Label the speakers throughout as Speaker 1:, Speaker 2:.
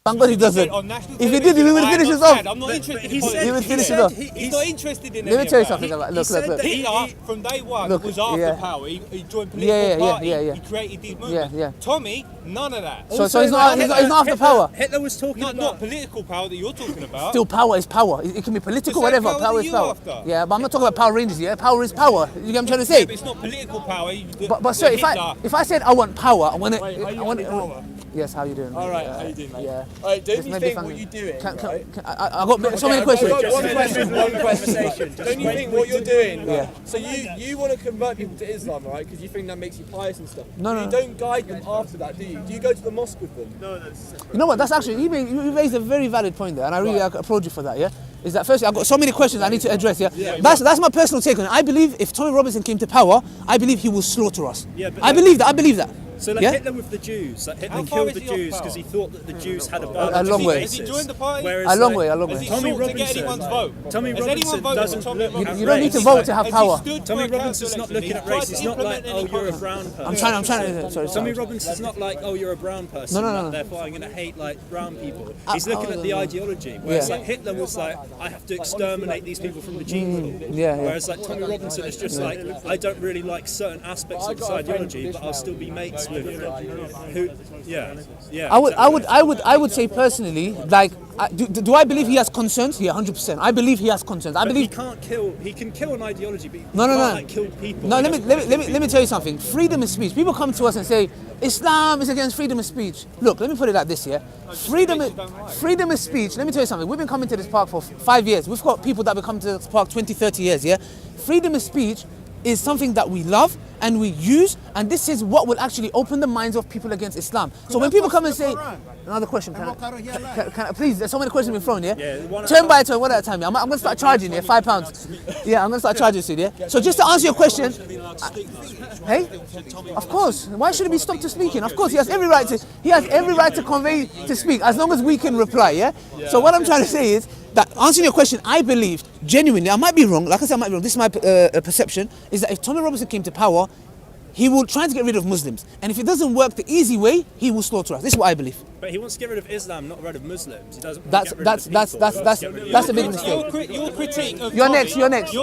Speaker 1: Thank God he doesn't. If he did, he would finish us off.
Speaker 2: I'm not interested in
Speaker 1: He would finish us off.
Speaker 2: He's not interested in
Speaker 1: Let me tell you something. Look.
Speaker 2: Hitler, from day one, was after power. He joined political party. He created these movements. Tommy, none of that.
Speaker 1: So he's not after power.
Speaker 3: Hitler was talking about...
Speaker 2: Not political power that you're talking about.
Speaker 1: Still, power is power. It can be political, whatever. Power is power. Yeah, but I'm not talking about Power Rangers, yeah? Power is power. You get what I'm trying to say?
Speaker 2: Yeah, but it's not political power.
Speaker 1: But sir, if I said I want power, I want it... Yes, how you doing?
Speaker 4: All right, how you doing, mate?
Speaker 1: Yeah.
Speaker 4: All right, don't you think what you're doing, right?
Speaker 1: I got so many questions.
Speaker 4: I've got one question, one conversation. Don't you think what you're doing, right? So you want to convert people to Islam, right? Because you think that makes you pious and stuff.
Speaker 1: No.
Speaker 4: You don't guide them after that, do you? Do you go to the mosque with them? No.
Speaker 1: You know what, that's actually, you raised a very valid point there, and I really applaud you for that, yeah? Is that firstly, I've got so many questions I need to address, yeah? That's my personal take on it. I believe if Tommy Robinson came to power, I believe he will slaughter us. Yeah, I believe that.
Speaker 3: So like Hitler with the Jews, like Hitler killed the Jews because he thought that the Jews had a
Speaker 1: long way.
Speaker 2: Has he joined the party?
Speaker 1: A long way.
Speaker 2: Has he sought to get anyone's vote?
Speaker 3: Tommy Robinson doesn't look at
Speaker 1: You don't need to vote to have power.
Speaker 3: Tommy Robinson's not looking at race. He's not like, oh, you're a brown person.
Speaker 1: I'm trying to. Sorry.
Speaker 3: Tommy Robinson's not like, oh, you're a brown person.
Speaker 1: No.
Speaker 3: Therefore, I'm going to hate like brown people. He's looking at the ideology. Whereas like Hitler was like, I have to exterminate these people from the gene pool. Whereas like Tommy Robinson is just like, I don't really like certain aspects of this ideology, but I'll still be mates with them.
Speaker 1: I would say personally, like, do I believe he has concerns? Yeah, 100%. I believe he has concerns. I believe
Speaker 3: he can kill an ideology, but he
Speaker 1: can't
Speaker 3: like kill people.
Speaker 1: No, let me tell you something. Freedom of speech. People come to us and say Islam is against freedom of speech. Look, let me put it like this, yeah. Freedom of speech. Let me tell you something. We've been coming to this park for 5 years. We've got people that have come to this park 20, 30 years, yeah. Freedom of speech is something that we love and we use, and this is what will actually open the minds of people against Islam. So when people come and say, another question, can I, please, there's so many questions being thrown, yeah? Turn by turn, one at a time, yeah? I'm going to start charging, yeah, £5. Yeah, I'm going to start charging soon, yeah? So just to answer your question, hey? Of course, why should he be stopped to speaking? Of course, he has every right to convey, to speak, as long as we can reply, yeah? So what I'm trying to say is, that answering your question, I believe, genuinely, I might be wrong, like I said, I might be wrong, this is my perception, is that if Tommy Robinson came to power, he will try to get rid of Muslims. And if it doesn't work the easy way, he will slaughter us. This is what I believe.
Speaker 3: But he wants to get rid of Islam, not get rid of Muslims. He doesn't.
Speaker 1: That's a big mistake.
Speaker 2: Your critique of
Speaker 1: You're next.
Speaker 2: Your critique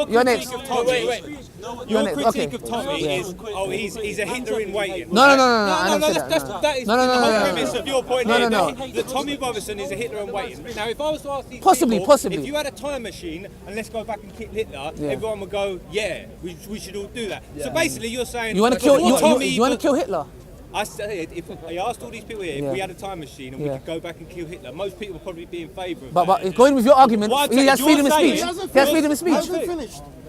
Speaker 2: of Tommy is, oh, he's a Hitler in waiting.
Speaker 1: No.
Speaker 2: That is the whole premise of your point here. That Tommy Robinson is a Hitler in waiting. Now, if I was to ask these people, if you had a time machine and let's go back and kill Hitler, everyone would go, yeah, we should all do that. So basically, you're saying
Speaker 1: you want to kill Hitler.
Speaker 2: I said, if I asked all these people here, if we had a time machine and we could go back and kill Hitler, most people would probably be in favour of that.
Speaker 1: But going with your argument, he has freedom of speech. He has freedom of speech.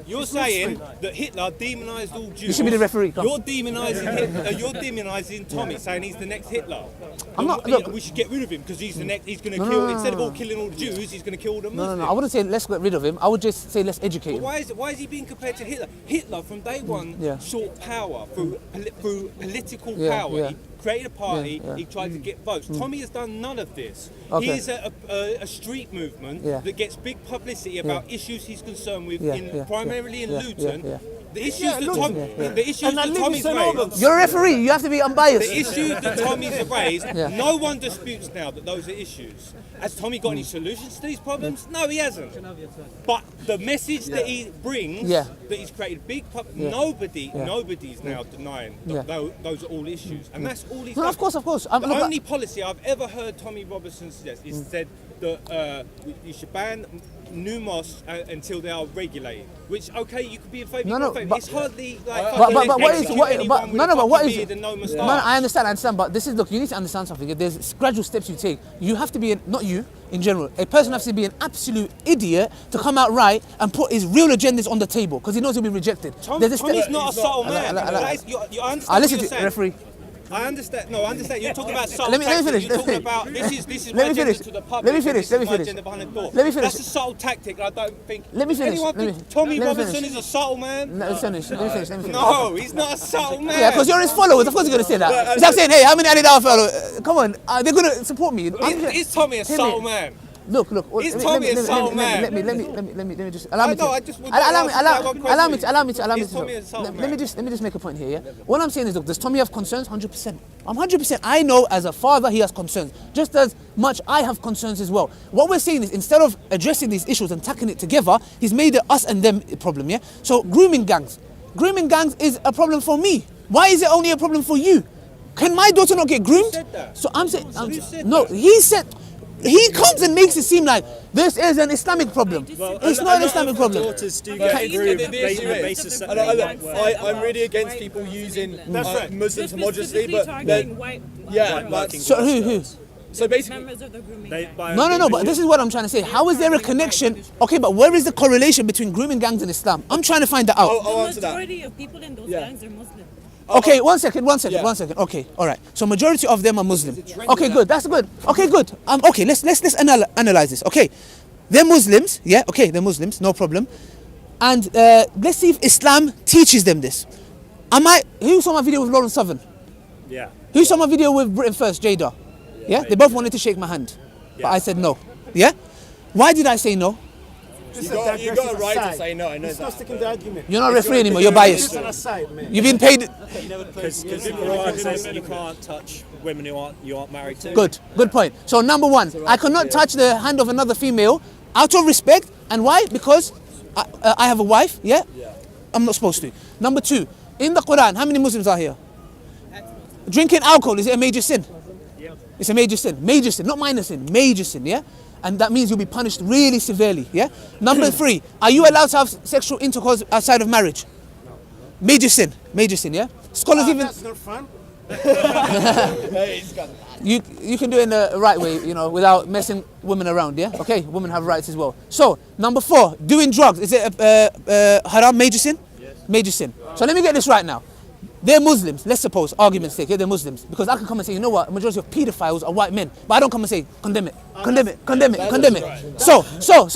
Speaker 2: You're saying that Hitler demonised all Jews.
Speaker 1: You should be the referee.
Speaker 2: You're demonising Hitler. You're demonising Tommy, saying he's the next Hitler. We should get rid of him because he's the next. He's going to kill. Instead of all killing all the Jews, he's going to kill all the Muslims.
Speaker 1: No. I wouldn't say let's get rid of him. I would just say let's educate him.
Speaker 2: Why is he being compared to Hitler? Hitler from day one sought power through political power. He created a party. He tried to get votes. Tommy has done none of this. He's a street movement that gets big publicity about issues he's concerned with, primarily in Luton. The issues that Tommy's raised.
Speaker 1: You're a referee. You have to be unbiased.
Speaker 2: The issues that Tommy's raised, no one disputes now that those are issues. Has Tommy got any solutions to these problems? No, he hasn't. But the message that he brings, that he's created big nobody's now denying that those are all issues. And that's all he's done.
Speaker 1: Of course.
Speaker 2: The only policy I've ever heard Tommy Robinson suggest is said that you should ban new mosques until they are regulated. Which, okay, you could be in favour. It's hardly like.
Speaker 1: But what is? I understand. But this is, look, you need to understand something. There's gradual steps you take. You have to be not you in general. A person has to be an absolute idiot to come out right and put his real agendas on the table because he knows he'll be rejected.
Speaker 2: Tommy's not a subtle man. You understand
Speaker 1: listen to referee.
Speaker 2: I understand. No, I understand. You're talking about subtle
Speaker 1: Let me finish.
Speaker 2: You're talking about this is
Speaker 1: Let me
Speaker 2: my agenda
Speaker 1: finish.
Speaker 2: to the public.
Speaker 1: Let me finish.
Speaker 2: This is my agenda behind the door.
Speaker 1: Let me finish.
Speaker 2: That's a subtle tactic. I don't think.
Speaker 1: Let me finish.
Speaker 2: Tommy Robinson is a subtle man.
Speaker 1: Let me finish.
Speaker 2: No, he's not a subtle man.
Speaker 1: Yeah, because you're his followers. Of course, you're going to say that. It's like saying, hey, how many Alidar followers? Come on, they're going to support me.
Speaker 2: Is Tommy a subtle man?
Speaker 1: Look.
Speaker 2: Is Tommy a soul man?
Speaker 1: Let me just allow me to. Let me just make a point here. Yeah. What I'm saying is, look, does Tommy have concerns? 100%. I'm 100%. I know as a father he has concerns, just as much I have concerns as well. What we're saying is, instead of addressing these issues and tackling it together, he's made it us and them problem. Yeah. So grooming gangs is a problem for me. Why is it only a problem for you? Can my daughter not get groomed? So I'm saying, no. He said. He comes and makes it seem like this is an Islamic problem. It's not an Islamic problem.
Speaker 3: Daughters do get groomed based on the basis that
Speaker 4: I'm really against people using Muslims homogeneously, but
Speaker 1: so who?
Speaker 4: So basically,
Speaker 5: members of the grooming
Speaker 1: no. But this is what I'm trying to say. How is there a connection? Okay, but where is the correlation between grooming gangs and Islam? I'm trying to find that out.
Speaker 4: I'll answer
Speaker 5: The
Speaker 4: that.
Speaker 5: majority of people in those gangs are Muslim.
Speaker 1: Okay, one second. Okay, all right. So majority of them are Muslim. Okay, good. That's good. Okay, good. Okay, let's analyze this. Okay, they're Muslims. Yeah. Okay, they're Muslims. No problem. And let's see if Islam teaches them this. Who saw my video with Lauren Southern?
Speaker 3: Yeah.
Speaker 1: Who saw my video with Britain First, Jada? Yeah. They both wanted to shake my hand, but I said no. Yeah. Why did I say no?
Speaker 4: You got a right to say no. I know
Speaker 6: It's not sticking the argument.
Speaker 1: You're not a referee anymore. You're biased.
Speaker 6: It's an aside, man.
Speaker 1: You've been paid.
Speaker 3: Because the Quran says you can't touch women you aren't married to.
Speaker 1: Good point. So number one, I cannot touch the hand of another female out of respect. And why? Because I have a wife. Yeah. I'm not supposed to. Number two, in the Quran, how many Muslims are here? Drinking alcohol, is it a major sin? It's a major sin. Major sin, not minor sin. Major sin. Yeah. And that means you'll be punished really severely. Yeah. Number three, are you allowed to have sexual intercourse outside of marriage? No. Major sin. Yeah. Scholars even.
Speaker 6: That's not fun.
Speaker 1: You can do it in the right way, without messing women around. Yeah. Okay. Women have rights as well. So number four, doing drugs, is it haram? Major sin. Yes. Major sin. So let me get this right now. They're Muslims, let's suppose, argument's sake, they're Muslims. Because I can come and say, you know what, a majority of pedophiles are white men. But I don't come and say, condemn it. So,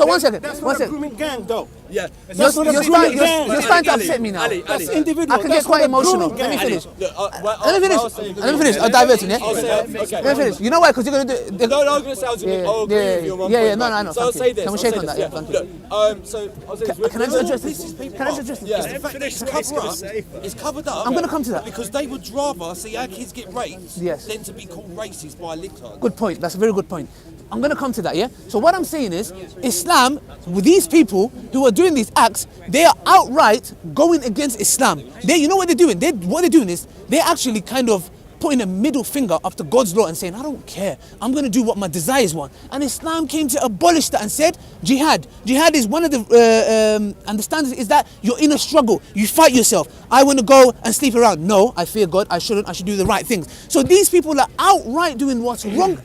Speaker 1: one second.
Speaker 6: That's not a grooming gang, though.
Speaker 4: Yeah.
Speaker 1: You're starting to upset me now.
Speaker 6: That's individual.
Speaker 1: I can get quite emotional. Let me finish. Let me finish. I'm diverting, yeah? Let me finish. You know why? Because you're going to do...
Speaker 4: No, I'm going to say I was going to agree with you on one point.
Speaker 1: No, I know.
Speaker 4: So I'll say this.
Speaker 1: Can we shake on that? Yeah, thank you. Can I just address this?
Speaker 6: It's covered up.
Speaker 1: I'm going to come to that.
Speaker 6: Because they would rather see our kids get raped
Speaker 1: Yes.
Speaker 6: than to be called racist by a libtard.
Speaker 1: Good point. That's a very good point. I'm going to come to that, yeah? So what I'm saying is, Islam, with these people who are doing these acts, they are outright going against Islam. You know what they're doing? What they're doing is, they're actually kind of putting a middle finger up to God's law and saying, I don't care. I'm going to do what my desires want. And Islam came to abolish that and said, jihad. Jihad is one of the understandings is that you're in a struggle. You fight yourself. I want to go and sleep around. No, I fear God. I shouldn't. I should do the right things. So these people are outright doing what's wrong.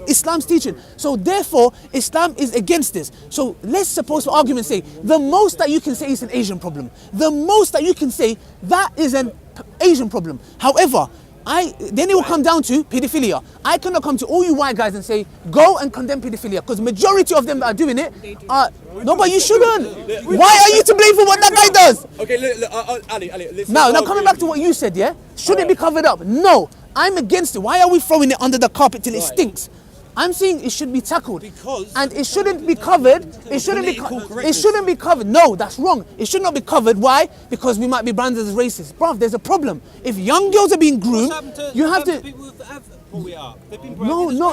Speaker 1: Islam's teaching. So therefore, Islam is against this. So let's suppose, for argument's sake, the most that you can say is an Asian problem. The most that you can say, that is an Asian problem. However, then it will come down to pedophilia. I cannot come to all you white guys and say, go and condemn pedophilia, because majority of them that are doing it are... No, but you shouldn't. Why are you to blame for what that guy does?
Speaker 4: Okay, look, Ali, listen.
Speaker 1: Now coming back to what you said, yeah? Should it be covered up? No. I'm against it. Why are we throwing it under the carpet till it stinks? I'm saying it should be tackled, and it shouldn't be covered. It shouldn't be covered. No, that's wrong. It should not be covered. Why? Because we might be branded as racist. Bruv, there's a problem. If young girls are being groomed, you have to.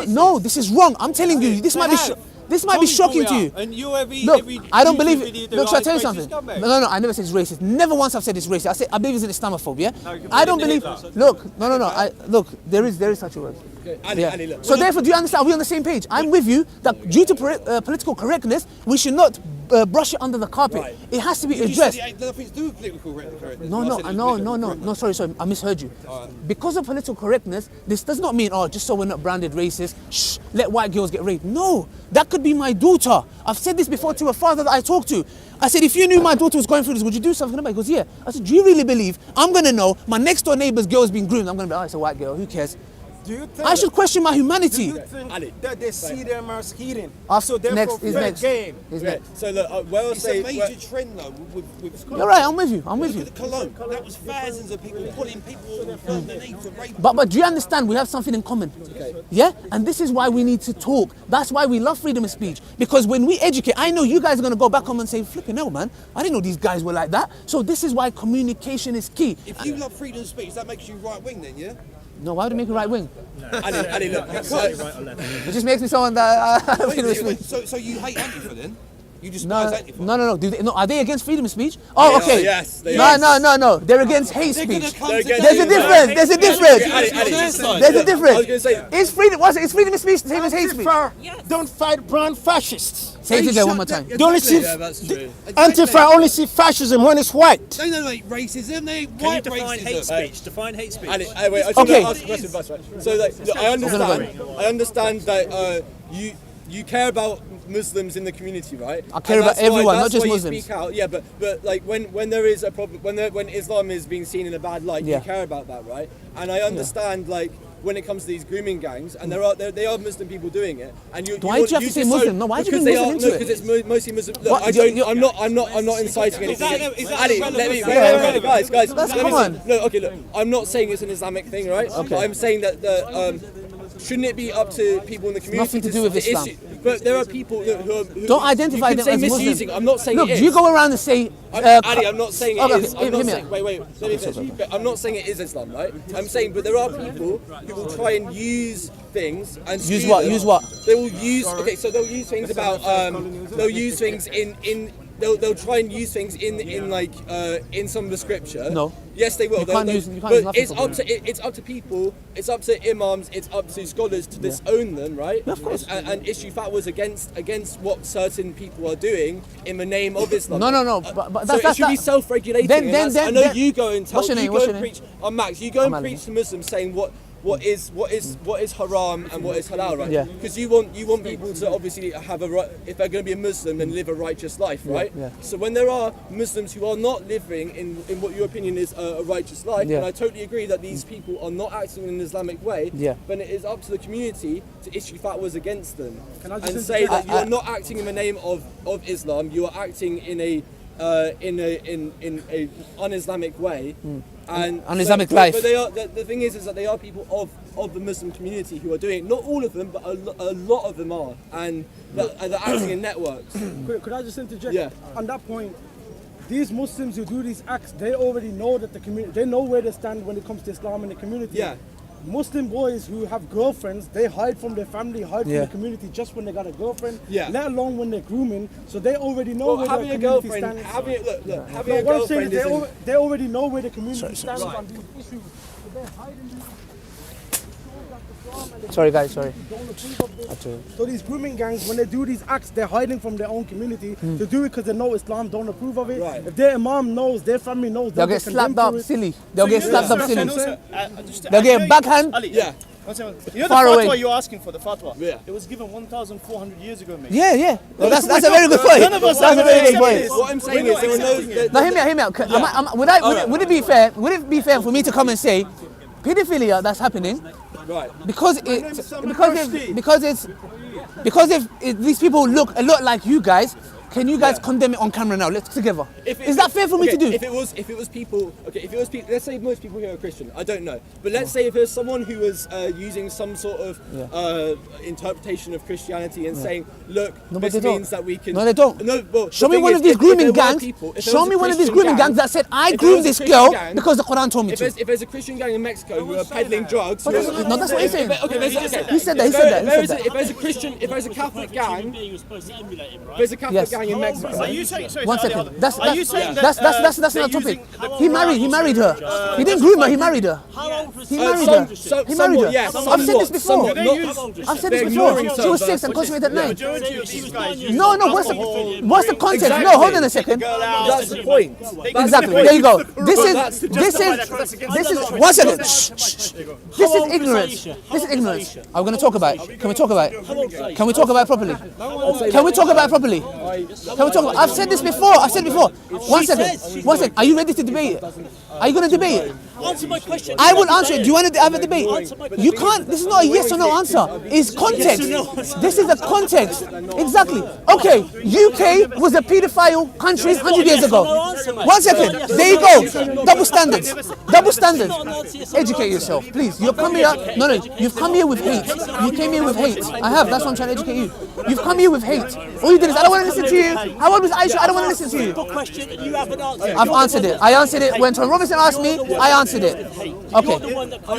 Speaker 1: No. This is wrong. I'm telling you. This might be shocking to you.
Speaker 2: And
Speaker 1: look, I don't believe it. Look, shall I tell you something? No, I never said it's racist. Never once I've said it's racist. I believe it's an Islamophobe, yeah? I don't believe... Look, look, there is such a word.
Speaker 4: Ali, look.
Speaker 1: So therefore, do you understand? Are we on the same page? I'm with you that due to political correctness, we should not brush it under the carpet. Right. It has to be addressed.
Speaker 6: Nothing to do with political correctness.
Speaker 1: No, sorry, I misheard you. Because of political correctness, this does not mean, just so we're not branded racist, let white girls get raped. No, that could be my daughter. I've said this before to a father that I talked to. I said, if you knew my daughter was going through this, would you do something about it? He goes, yeah. I said, do you really believe I'm going to know my next door neighbour's girl's being groomed? I'm going to be, it's a white girl, who cares?
Speaker 7: Do you think
Speaker 1: I should question my humanity.
Speaker 7: Do you think that they see them as heathen?
Speaker 1: So therefore, next.
Speaker 7: Game.
Speaker 4: So look, well,
Speaker 6: It's a major trend though. With
Speaker 1: You're right. I'm with you. I'm with you.
Speaker 6: Look at the Cologne. That was thousands of people pulling people underneath the rape.
Speaker 1: But do you understand? We have something in common. Yeah, and this is why we need to talk. That's why we love freedom of speech. Because when we educate, I know you guys are gonna go back home and say, "Flipping hell, man! I didn't know these guys were like that." So this is why communication is key.
Speaker 6: If you love freedom of speech, that makes you right wing, then, yeah?
Speaker 1: No, why would it make it right wing?
Speaker 4: Ali, look.
Speaker 1: It just makes me someone that freedom of speech.
Speaker 6: So you hate Antifa then? You just
Speaker 1: No.
Speaker 6: Antifa?
Speaker 1: Are they against freedom of speech? Oh,
Speaker 4: They
Speaker 1: okay.
Speaker 4: are, yes, they
Speaker 1: No. They're against hate
Speaker 6: They're
Speaker 1: speech.
Speaker 6: gonna come
Speaker 1: There's a difference. There's a difference. There's a
Speaker 4: I
Speaker 1: difference.
Speaker 4: was gonna say,
Speaker 1: Is freedom of speech the same as hate speech?
Speaker 7: Antifa don't fight brown fascists.
Speaker 1: Say it again one more time.
Speaker 7: They only see
Speaker 4: that's true.
Speaker 7: Antifa only see fascism when it's white.
Speaker 6: They don't hate racism, they hate
Speaker 3: Can you
Speaker 6: white
Speaker 3: define hate
Speaker 6: racism.
Speaker 3: speech? Define hate speech.
Speaker 4: Ali, wait, I
Speaker 1: Okay.
Speaker 4: ask a question first, right? So, like, look, I understand that you care about Muslims in the community, right?
Speaker 1: I care
Speaker 4: And
Speaker 1: about
Speaker 4: that's
Speaker 1: everyone,
Speaker 4: why,
Speaker 1: not
Speaker 4: that's
Speaker 1: just
Speaker 4: why
Speaker 1: Muslims.
Speaker 4: You speak out. Yeah, but like when there is a problem, when Islam is being seen in a bad light,
Speaker 1: Yeah.
Speaker 4: you care about that, right? And I understand like when it comes to these grooming gangs, and they are Muslim people doing it, and you.
Speaker 1: Why do you have to say Muslim? No, why do you bring Muslim into it?
Speaker 4: Because it's mostly Muslim. Look,
Speaker 1: What?
Speaker 4: I'm not inciting anything.
Speaker 2: Is that
Speaker 4: Ali,
Speaker 2: relevant?
Speaker 4: let me,
Speaker 1: Yeah.
Speaker 4: guys.
Speaker 1: That's
Speaker 4: let me
Speaker 1: common.
Speaker 4: say- Look, I'm not saying it's an Islamic thing, right? Okay. But I'm saying that shouldn't it be up to people in the community?
Speaker 1: Nothing to do with Islam.
Speaker 4: But there are people who
Speaker 1: Don't identify
Speaker 4: you
Speaker 1: them
Speaker 4: could say
Speaker 1: as
Speaker 4: misusing.
Speaker 1: Muslim.
Speaker 4: I'm not saying
Speaker 1: Look,
Speaker 4: it is.
Speaker 1: do you go around and say?
Speaker 4: Ali, I'm not saying it
Speaker 1: Okay,
Speaker 4: is.
Speaker 1: okay,
Speaker 4: I'm not
Speaker 1: hear me
Speaker 4: saying,
Speaker 1: out.
Speaker 4: wait, let me finish. But I'm not saying it is Islam, right? I'm saying, but there are people who will try and use things and
Speaker 1: Use
Speaker 4: skew
Speaker 1: what?
Speaker 4: them.
Speaker 1: Use what?
Speaker 4: They will use. Okay, so they'll use things about. They'll use things in. They'll try and use things in some of the scripture.
Speaker 1: No.
Speaker 4: Yes, they will.
Speaker 1: You can't
Speaker 4: They'll-
Speaker 1: use
Speaker 4: but
Speaker 1: nothing
Speaker 4: it's
Speaker 1: from
Speaker 4: up to it's up to people. It's up to imams. It's up to scholars to disown them, right?
Speaker 1: Of course.
Speaker 4: And issue fatwas against what certain people are doing in the name of Islam.
Speaker 1: No. But
Speaker 4: So it should be self-regulating.
Speaker 1: Then-
Speaker 4: I know you go and tell.
Speaker 1: What's your name?
Speaker 4: You
Speaker 1: What's
Speaker 4: go
Speaker 1: your
Speaker 4: and
Speaker 1: name?
Speaker 4: preach. Max, you go and
Speaker 1: Ali.
Speaker 4: preach to Muslims saying what is haram and what is halal, right?
Speaker 1: Yeah.
Speaker 4: Because you want people to obviously have if they're going to be a Muslim, then live a righteous life, right?
Speaker 1: Yeah.
Speaker 4: So when there are Muslims who are not living in what your opinion is a righteous life,
Speaker 1: Yeah.
Speaker 4: and I totally agree that these people are not acting in an Islamic way,
Speaker 1: Yeah.
Speaker 4: then it is up to the community to issue fatwas against them
Speaker 7: Can I just
Speaker 4: and say that
Speaker 1: interject?
Speaker 4: you are not acting in the name of Islam. You are acting in a un-Islamic way, and
Speaker 1: Un-Islamic
Speaker 4: so,
Speaker 1: life.
Speaker 4: But they are the thing is that they are people of the Muslim community who are doing it. Not all of them, but a lot of them are, and they're acting in networks.
Speaker 7: Could I just interject?
Speaker 4: Yeah.
Speaker 7: On that point, these Muslims who do these acts, they already know that the community, they know where they stand when it comes to Islam and the community.
Speaker 4: Yeah.
Speaker 7: Muslim boys who have girlfriends, they hide from their family, hide from
Speaker 1: Yeah.
Speaker 7: the community just when they got a girlfriend.
Speaker 4: Yeah.
Speaker 7: Let alone when they're grooming, so they already know
Speaker 4: Well,
Speaker 7: where
Speaker 4: having
Speaker 7: the
Speaker 4: a
Speaker 7: community
Speaker 4: girlfriend,
Speaker 7: stands.
Speaker 4: having a
Speaker 7: No, what I'm saying
Speaker 4: girlfriend
Speaker 7: is
Speaker 4: isn't.
Speaker 7: they already know where the community stands on these issues. So they're hiding these issues.
Speaker 1: Sorry, guys. Sorry.
Speaker 7: Don't approve of this. So these grooming gangs, when they do these acts, they're hiding from their own community. They do it because they know Islam don't approve of it.
Speaker 4: Right.
Speaker 7: If their imam knows, their family knows,
Speaker 1: They'll get
Speaker 7: condemned
Speaker 1: slapped up
Speaker 7: for it.
Speaker 1: silly. They'll get slapped up silly.
Speaker 8: They'll
Speaker 1: They'll get a backhand.
Speaker 4: Yeah.
Speaker 8: You know
Speaker 1: Far
Speaker 8: the fatwa
Speaker 1: away.
Speaker 8: you're asking for, the fatwa?
Speaker 4: Yeah.
Speaker 8: It was given 1,400 years ago, mate.
Speaker 1: Yeah. Well, that's a very good point.
Speaker 8: None of us
Speaker 1: That's a
Speaker 8: are
Speaker 1: very good
Speaker 8: accept
Speaker 1: point.
Speaker 8: this.
Speaker 4: What I'm saying is there are no.
Speaker 1: Now hear me out. Would it be fair for me to come and say, pedophilia that's happening,
Speaker 4: Right.
Speaker 1: because these people look a lot like you guys, can you guys condemn it on camera now? Let's together. Is that fair for me to do?
Speaker 4: If it was people, let's say most people here are Christian. I don't know, but let's say if there's someone who was using some sort of interpretation of Christianity and saying, look,
Speaker 1: No, but
Speaker 4: this
Speaker 1: they don't.
Speaker 4: means that we can.
Speaker 1: No, they don't.
Speaker 4: No, well,
Speaker 1: Show
Speaker 4: the
Speaker 1: me
Speaker 4: thing
Speaker 1: one
Speaker 4: is,
Speaker 1: of these
Speaker 4: if
Speaker 1: grooming
Speaker 4: there were
Speaker 1: gangs.
Speaker 4: people- if there
Speaker 1: Show
Speaker 4: was
Speaker 1: me
Speaker 4: a
Speaker 1: one of these
Speaker 4: Christian
Speaker 1: grooming
Speaker 4: gang-
Speaker 1: gangs that said, I
Speaker 4: if there
Speaker 1: groomed
Speaker 4: was a
Speaker 1: this
Speaker 4: Christian
Speaker 1: girl
Speaker 4: gang-
Speaker 1: because the Quran told me to.
Speaker 4: If there's a Christian gang in Mexico who are peddling drugs,
Speaker 1: But no, that's what he's saying.
Speaker 4: Okay,
Speaker 1: He said that.
Speaker 4: If there's a Catholic gang, there's a Catholic
Speaker 1: Yes.
Speaker 4: gang in Mexico.
Speaker 8: Are you saying, sorry,
Speaker 1: One
Speaker 8: sorry,
Speaker 1: second.
Speaker 8: Ali,
Speaker 1: That's
Speaker 8: are you saying that,
Speaker 1: that's not a topic. He married her. He didn't groom her. He married her. He married her. He married her.
Speaker 4: Yeah,
Speaker 1: I've said this before.
Speaker 4: somewhat, not-
Speaker 1: I've said
Speaker 4: they're
Speaker 1: this before.
Speaker 4: ignoring
Speaker 1: She was
Speaker 4: certain
Speaker 1: 6 and consummated at 9.
Speaker 8: majority of these guys use
Speaker 1: No.
Speaker 8: alcohol.
Speaker 1: What's the context?
Speaker 4: Exactly.
Speaker 1: No, hold on a second.
Speaker 4: That's the point.
Speaker 1: Exactly. There you go. This is 1 second. Shh. This is ignorance. This is ignorance. Are we going to talk about it? Can we talk about it? Can we talk about it properly? Can we talk about it properly? Can we talk? I've said this before. 1 second. Are you ready to debate it? Are you going to debate it?
Speaker 9: Answer my question.
Speaker 1: I will answer it. Do you want to have a debate? You can't. This is not a yes or no answer. It's context. This is the context. Exactly. Okay. UK was a paedophile country 100 years ago. 1 second. There you go. Double standards. Double standards. Educate yourself, please. You're coming here. No. You've come here with hate. You came here with hate. I have. That's why I'm trying to educate you. You've come here with hate. All you did is, I don't want to listen to you. How old was Aisha? I don't want to listen to you.
Speaker 9: Question and you haven't answered.
Speaker 1: I've answered it. I answered it when Tom Robinson asked me. I answered it. Okay.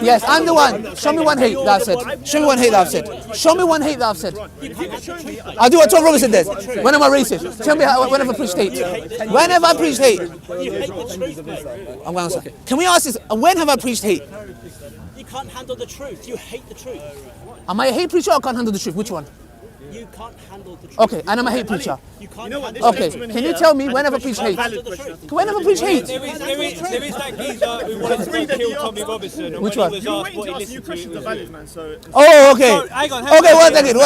Speaker 1: Yes, I'm the one. Show me one hate that I've said. Show me one hate that I've said. Show me one hate that I've said. I'll do what Tom Robinson does. When am I racist? Tell me whenever I preach hate. Whenever I preach hate. I'm going to answer. Can we ask this? When have I preached hate?
Speaker 9: You can't handle the truth. You hate the truth.
Speaker 1: Am I a hate preacher or can't handle the truth? Which one?
Speaker 9: You can't handle the truth.
Speaker 1: Okay, and I'm a hate preacher.
Speaker 9: You can't handle
Speaker 1: Okay, can you tell me whenever I preach hate? Whenever I preach hate?
Speaker 2: There is that geezer who wanted to kill Tommy Robinson. And
Speaker 1: Which
Speaker 2: when
Speaker 1: one?
Speaker 2: he was asked what he listened to, it was
Speaker 1: Oh, okay.
Speaker 2: hang on.
Speaker 1: Okay, 1 second.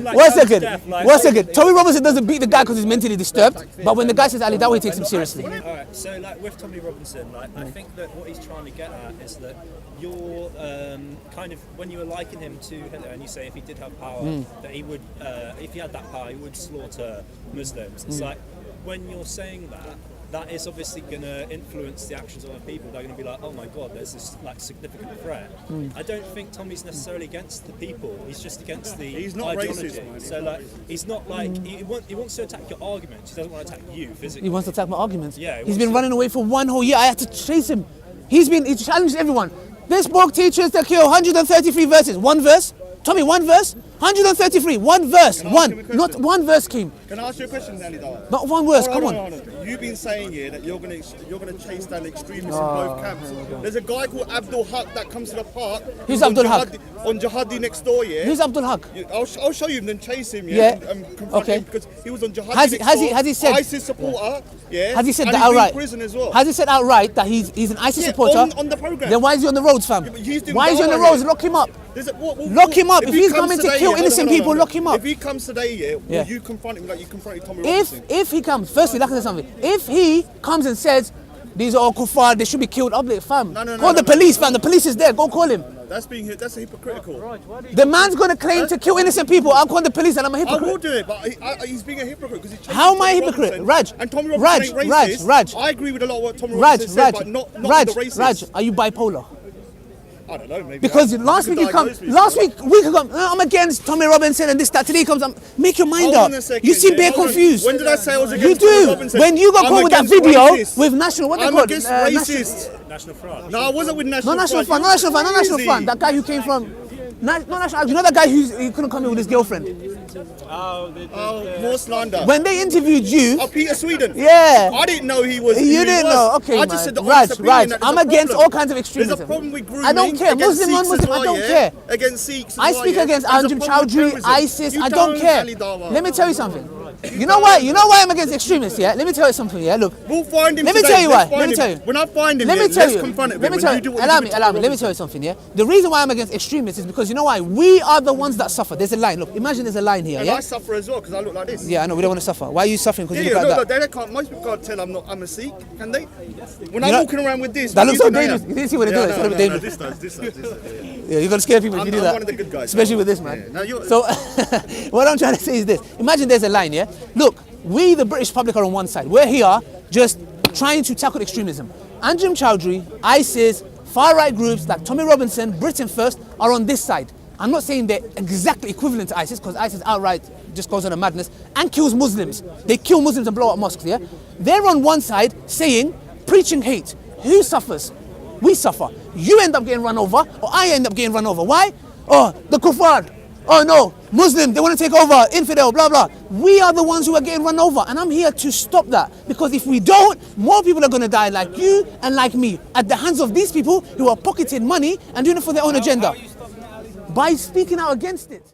Speaker 1: 1 second. 1 second. Tommy Robinson doesn't beat the guy because he's mentally disturbed, but when the guy says Ali Dawa, he takes him seriously.
Speaker 3: Alright, so like with Tommy Robinson, like I think that what he's trying to get at is that you're kind of, when you were likening him to Hitler and you say if he did have power, that he would, if he had that power, he would slaughter Muslims. It's like, when you're saying that, that is obviously going to influence the actions of other people. They're going to be like, oh my God, there's this like significant threat. I don't think Tommy's necessarily against the people. He's just against the ideology. Racist, so like, he's not like he wants to attack your arguments. He doesn't want to attack you physically.
Speaker 1: He wants to attack my arguments.
Speaker 3: Yeah,
Speaker 1: he's been running away for 1 whole year. I had to chase him. He challenged everyone. This book teaches to kill 133 verses. 1 verse? Tommy, 1 verse? 133. 1 verse. Not 1 verse came.
Speaker 10: Can I ask you a question, Danny Dawa?
Speaker 1: Not 1 verse. Come on.
Speaker 10: You've been saying here that you're gonna chase down extremists in both camps. There's a guy called Abdul Haq that comes to the park.
Speaker 1: Who's Abdul Haq?
Speaker 10: On Jihadi next door, yeah.
Speaker 1: Who's Abdul Haq?
Speaker 10: I'll show you him, then chase him, yeah. And confront him because he was on Jihadi
Speaker 1: Has he said
Speaker 10: ISIS supporter? Yeah.
Speaker 1: Has he said
Speaker 10: and
Speaker 1: that
Speaker 10: he's been
Speaker 1: outright?
Speaker 10: in prison as well.
Speaker 1: Has he said outright that he's an ISIS supporter?
Speaker 10: On the program.
Speaker 1: Then why is he on the roads, fam? Why is he on the roads? Lock him up. Lock him up. If he's coming to kill innocent people, lock him up.
Speaker 10: If he comes today, will you confront him like you confronted Tommy Robinson?
Speaker 1: If he comes, firstly, like I said something. If he comes and says these are all kuffar, they should be killed, I'll be like, fam. Call the police, fam. The police is there. Go call him.
Speaker 10: That's hypocritical.
Speaker 1: The man's gonna claim to kill innocent people. I'm calling the police and I'm a hypocrite.
Speaker 10: I will do it, but he's being a hypocrite because he's.
Speaker 1: How am I a hypocrite, Raj?
Speaker 10: And Tommy Robinson ain't racist.
Speaker 1: Raj.
Speaker 10: I agree with a lot of what Tommy Robinson said, but not the racist.
Speaker 1: Raj, are you bipolar?
Speaker 10: I don't know, maybe.
Speaker 1: Because last week week ago, I'm against Tommy Robinson and this, that. Today he comes, make your mind up. You seem very confused.
Speaker 10: When did I say I was against
Speaker 1: Tommy
Speaker 10: Robinson?
Speaker 1: When you got caught with that video with National, what they call it?
Speaker 10: I'm against racist.
Speaker 3: National Front.
Speaker 10: No, I wasn't with National Front.
Speaker 1: Not National Front. That guy who came from. Not National. You know that guy he couldn't come here with his girlfriend.
Speaker 10: More slander.
Speaker 1: When they interviewed you.
Speaker 10: Oh, Peter Sweden.
Speaker 1: Yeah.
Speaker 10: I didn't know he was.
Speaker 1: You didn't know. Okay,
Speaker 10: I just said the
Speaker 1: Raj, I'm against all kinds of extremism.
Speaker 10: There's a problem with grooming.
Speaker 1: I don't care. Muslim, non-Muslim, I don't care.
Speaker 10: Against Sikhs.
Speaker 1: I speak against Anjum Chowdhury, ISIS. I don't care. Let me tell you something. You know why? I'm against extremists, yeah? Let me tell you something, yeah? Look.
Speaker 10: We'll find him.
Speaker 1: Let me tell you why. Let me tell you.
Speaker 10: When I find him,
Speaker 1: let's
Speaker 10: confront him.
Speaker 1: Let me tell you. Allow me. Let me tell you something, yeah? The reason why I'm against extremists is because you know why? We are the ones that suffer. There's a line. Look, imagine there's a line here,
Speaker 10: and
Speaker 1: yeah?
Speaker 10: I suffer as well because I look like this.
Speaker 1: Yeah, I know. We don't want to suffer. Why are you suffering? Because you look like that.
Speaker 10: They can't. Most people can't tell I'm a Sikh, can they? When I'm walking around with this,
Speaker 1: that looks so dangerous. You didn't see what they do. It's a little bit dangerous.
Speaker 10: This does.
Speaker 1: Yeah, you're gonna scare people if you do that.
Speaker 10: I'm one of the good guys.
Speaker 1: Especially with this, man. So, what I'm trying to say is this. Imagine there's a line, yeah? Look. We, the British public, are on one side. We're here just trying to tackle extremism. Anjum Chowdhury, ISIS, far-right groups like Tommy Robinson, Britain First, are on this side. I'm not saying they're exactly equivalent to ISIS, because ISIS outright just goes on a madness and kills Muslims. They kill Muslims and blow up mosques, yeah? They're on one side saying, preaching hate. Who suffers? We suffer. You end up getting run over, or I end up getting run over. Why? Oh, the kuffar. Oh no, Muslim, they want to take over, infidel, blah, blah. We are the ones who are getting run over. And I'm here to stop that. Because if we don't, more people are going to die like you and like me at the hands of these people who are pocketing money and doing it for their own agenda. By speaking out against it.